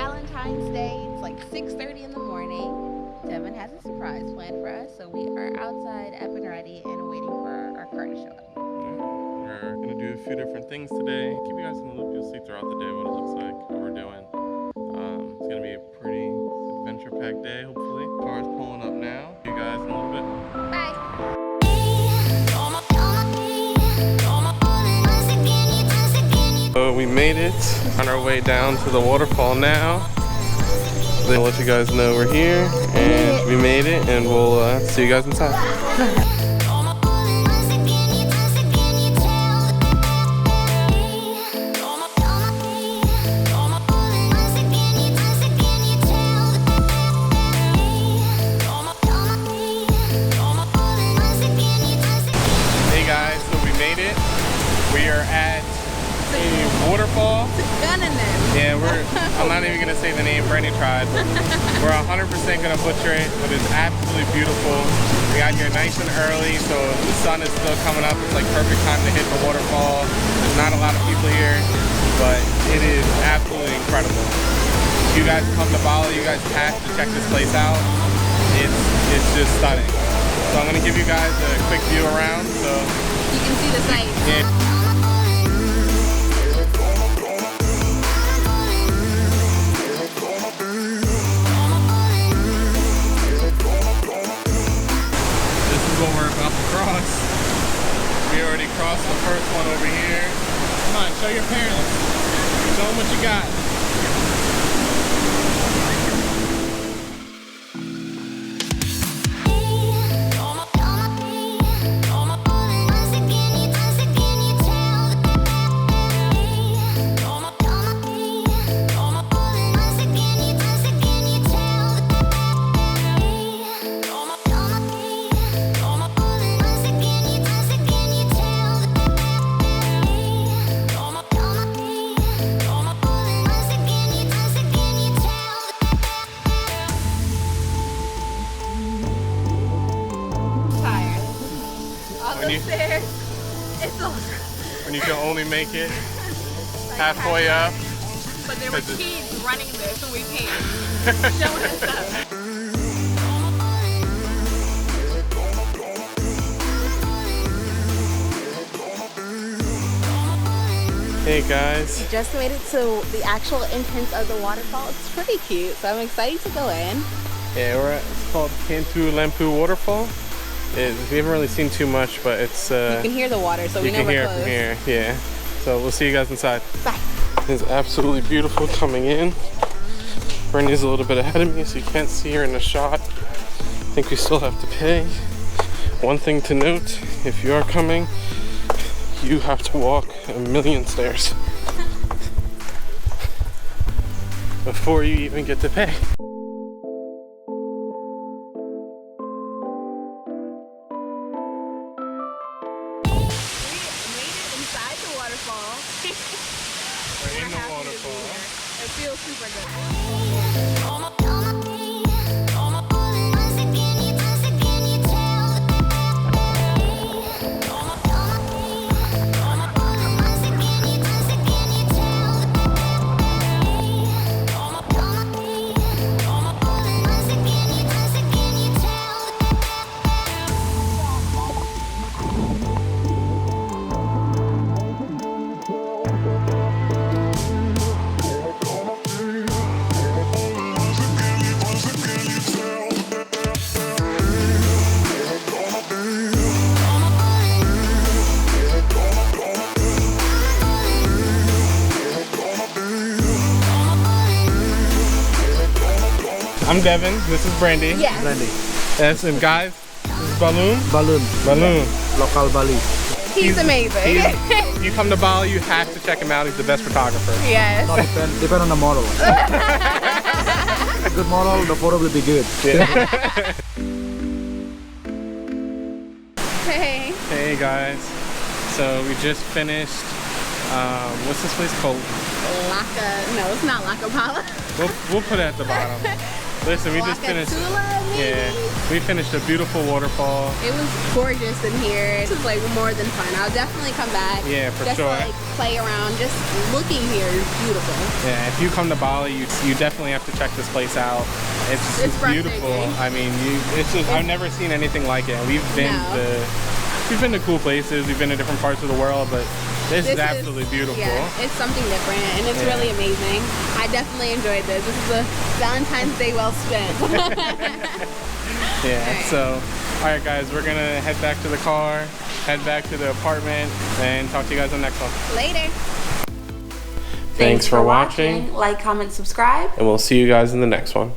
Valentine's Day. It's like 6:30 in the morning. Devin has a surprise planned for us, so we are outside up and ready and waiting for our car to show up. We're gonna do a few different things today. Keep you guys in the loop. You'll see throughout the day what it looks like, what we're doing. It's gonna be a pretty adventure-packed day, hopefully. Car's pulling up now. See you guys in a little bit. Bye. So we made it. On our way down to the waterfall now. Then I'll let you guys know we're here and we made it, and we'll see you guys inside. Hey guys, so we made it. We are at a waterfall. Yeah, I'm not even gonna say the name Brandi tried. We're 100% gonna butcher it, but it's absolutely beautiful. We got here nice and early, so the sun is still coming up. It's like perfect time to hit the waterfall. There's not a lot of people here, but it is absolutely incredible. If you guys come to Bali, you guys have to check this place out. It's just stunning. So I'm gonna give you guys a quick view around, so you can see the sights. Yeah. What we're about to cross. We already crossed the first one over here. Come on, show your parents. Show them what you got. It's over. When you can only make it halfway up. But there were kids running there, so we came. Showing us up. Hey guys. We just made it to the actual entrance of the waterfall. It's pretty cute, so I'm excited to go in. Yeah, it's called Kanto Lampo Waterfall. We haven't really seen too much, but it's... you can hear the water, so we know we're close. You can hear it from here, yeah. So we'll see you guys inside. Bye. It's absolutely beautiful coming in. Brandi's a little bit ahead of me, so you can't see her in the shot. I think we still have to pay. One thing to note, if you are coming, you have to walk 1,000,000 stairs before you even get to pay. We're in the waterfall. It feels super good. I'm Devin, this is Brandi. Yes. Brandi. Yes, and guys, this is Balloon. Balloon. Local Bali. He's amazing. You come to Bali, you have to check him out. He's the best photographer. Yes. No, depend on the model. A good model, the photo will be good. Yeah. Hey. Hey guys. So we just finished, what's this place called? No, it's not Laka Pala. We'll put it at the bottom. Listen, we just finished. Maybe? Yeah. We finished a beautiful waterfall. It was gorgeous in here. This is like more than fun. I'll definitely come back. Yeah, for just sure. to, like, play around. Just looking here is beautiful. Yeah, if you come to Bali, you definitely have to check this place out. It's beautiful. I mean, I've never seen anything like it. We've been to cool places. We've been to different parts of the world, but this is absolutely beautiful. Yeah, it's something different, and it's really amazing. I definitely enjoyed this. This is a Valentine's Day well spent. Yeah, so, alright guys, we're gonna head back to the car, head back to the apartment, and talk to you guys on the next one. Later. Thanks for watching. Like, comment, subscribe. And we'll see you guys in the next one.